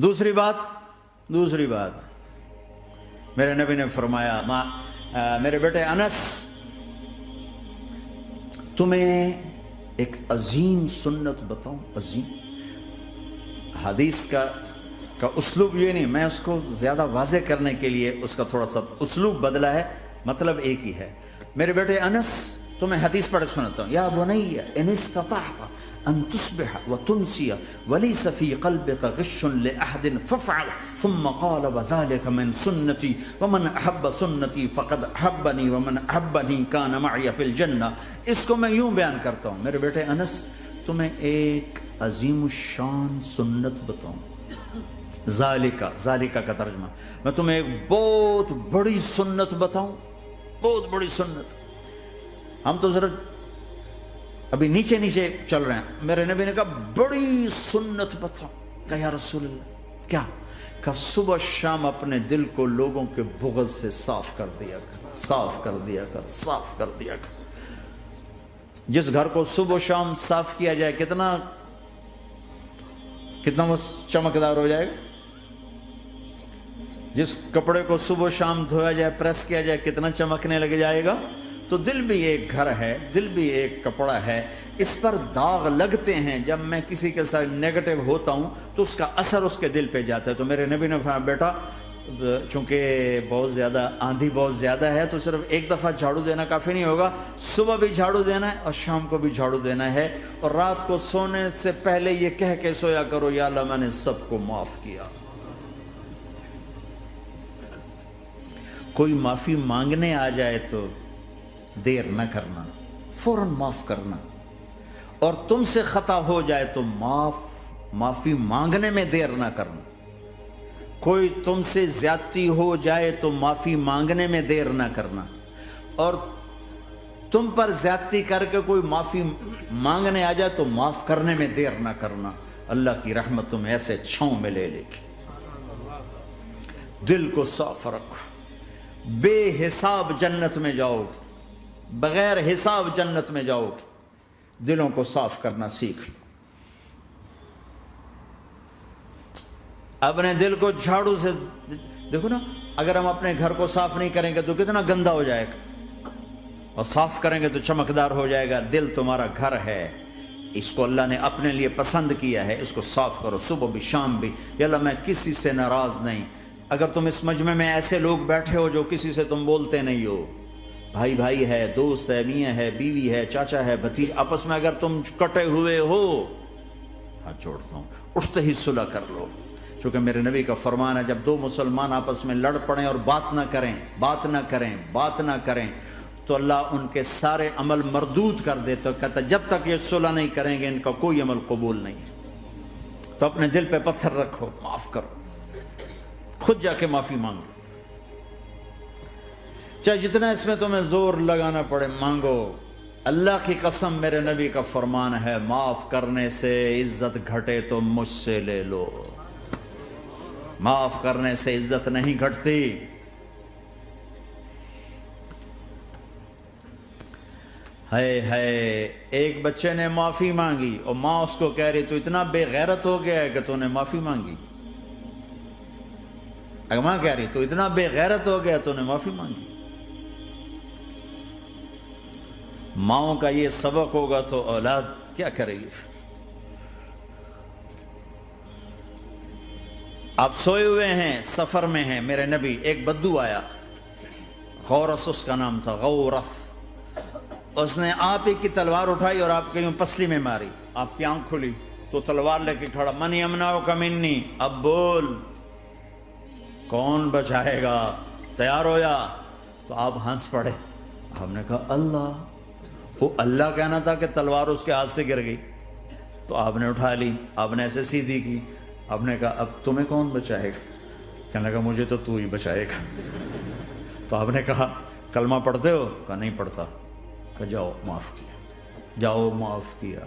دوسری بات میرے نبی نے فرمایا میرے بیٹے انس، تمہیں ایک عظیم سنت بتاؤں، عظیم۔ حدیث کا اسلوب یہ نہیں، میں اس کو زیادہ واضح کرنے کے لیے اس کا تھوڑا سا اسلوب بدلا ہے، مطلب ایک ہی ہے۔ میرے بیٹے انس، تمہیں حدیث پڑھ سناتا ہوں۔ یا بنی ان استطعت ان تصبح وتمسي وليس في قلبك غش لاحد فافعل، ثم قال وذلك من سنتي ومن احب سنتي فقد احبني ومن احبني كان معي في الجنہ۔ اس کو میں یوں بیان کرتا ہوں، میرے بیٹے انس، تمہیں ایک عظیم الشان سنت بتاؤں۔ ذالکہ کا ترجمہ، میں تمہیں ایک بہت بڑی سنت بتاؤں، بہت بڑی سنت۔ ہم تو ذرا ابھی نیچے چل رہے ہیں۔ میرے نبی نے کہا بڑی سنت بتاؤ۔ کہا یا رسول اللہ کیا؟ کہا صبح شام اپنے دل کو لوگوں کے بغض سے صاف کر دیا کر۔ جس گھر کو صبح شام صاف کیا جائے کتنا وہ چمکدار ہو جائے گا۔ جس کپڑے کو صبح شام دھویا جائے، پریس کیا جائے، کتنا چمکنے لگ جائے گا۔ تو دل بھی ایک گھر ہے، دل بھی ایک کپڑا ہے، اس پر داغ لگتے ہیں۔ جب میں کسی کے ساتھ نیگیٹو ہوتا ہوں تو اس کا اثر اس کے دل پہ جاتا ہے۔ تو میرے نبی نے فرمایا بیٹا، چونکہ آندھی بہت زیادہ ہے تو صرف ایک دفعہ جھاڑو دینا کافی نہیں ہوگا، صبح بھی جھاڑو دینا ہے اور شام کو بھی جھاڑو دینا ہے، اور رات کو سونے سے پہلے یہ کہہ کے سویا کرو یا اللہ میں نے سب کو معاف کیا۔ کوئی معافی مانگنے آ جائے تو دیر نہ کرنا، فوراً معاف کرنا، اور تم سے خطا ہو جائے تو معافی مانگنے میں دیر نہ کرنا۔ کوئی تم سے زیادتی ہو جائے تو معافی مانگنے میں دیر نہ کرنا، اور تم پر زیادتی کر کے کوئی معافی مانگنے آ جائے تو معاف کرنے میں دیر نہ کرنا۔ اللہ کی رحمت تمہیں ایسے چھاؤں میں لے لے گی۔ دل کو صاف رکھو، بے حساب جنت میں جاؤ گے، بغیر حساب جنت میں جاؤ گے۔ دلوں کو صاف کرنا سیکھ لو۔ اپنے دل کو جھاڑو سے دیکھو نا، اگر ہم اپنے گھر کو صاف نہیں کریں گے تو کتنا گندا ہو جائے گا، اور صاف کریں گے تو چمکدار ہو جائے گا۔ دل تمہارا گھر ہے، اس کو اللہ نے اپنے لیے پسند کیا ہے، اس کو صاف کرو صبح بھی شام بھی۔ یا اللہ میں کسی سے ناراض نہیں۔ اگر تم اس مجمع میں ایسے لوگ بیٹھے ہو جو کسی سے تم بولتے نہیں ہو، بھائی ہے، دوست ہے، میاں ہے، بیوی ہے، چاچا ہے، بھتیج، آپس میں اگر تم کٹے ہوئے ہو، ہاتھ جوڑتا ہوں، اٹھتے ہی صلح کر لو۔ چونکہ میرے نبی کا فرمان ہے جب دو مسلمان آپس میں لڑ پڑیں اور بات نہ کریں تو اللہ ان کے سارے عمل مردود کر دے۔ تو کہتا جب تک یہ صلح نہیں کریں گے ان کا کوئی عمل قبول نہیں ہے۔ تو اپنے دل پہ پتھر رکھو، معاف کرو، خود جا کے معافی مانگو، چاہے جتنا اس میں تمہیں زور لگانا پڑے مانگو۔ اللہ کی قسم میرے نبی کا فرمان ہے معاف کرنے سے عزت گھٹے تو مجھ سے لے لو، معاف کرنے سے عزت نہیں گھٹتی۔ ایک بچے نے معافی مانگی اور ماں اس کو کہہ رہی تو اتنا بے غیرت ہو گیا ہے کہ تو نے معافی مانگی۔ اگر ماں کہہ رہی تو اتنا بے غیرت ہو گیا تو نے معافی مانگی۔ ماؤں کا یہ سبق ہوگا تو اولاد کیا کرے گی؟ آپ سوئے ہوئے ہیں، سفر میں ہیں، میرے نبی، ایک بدو آیا، غورس اس کا نام تھا، غورف۔ اس نے آپ ہی کی تلوار اٹھائی اور آپ کے یوں پسلی میں ماری، آپ کی آنکھ کھلی تو تلوار لے کے کھڑا، من یمنعک منی، اب بول کون بچائے گا، تیار ہو جا۔ تو آپ ہنس پڑے۔ ہم نے کہا اللہ، وہ اللہ کہنا تھا کہ تلوار اس کے ہاتھ سے گر گئی۔ تو آپ نے اٹھا لی، آپ نے ایسے سیدھی کی، آپ نے کہا اب تمہیں کون بچائے گا؟ کہنے لگا مجھے تو ہی بچائے گا۔ تو آپ نے کہا کلمہ پڑھتے ہو؟ کہا نہیں پڑھتا۔ کہا جاؤ معاف کیا، جاؤ معاف کیا۔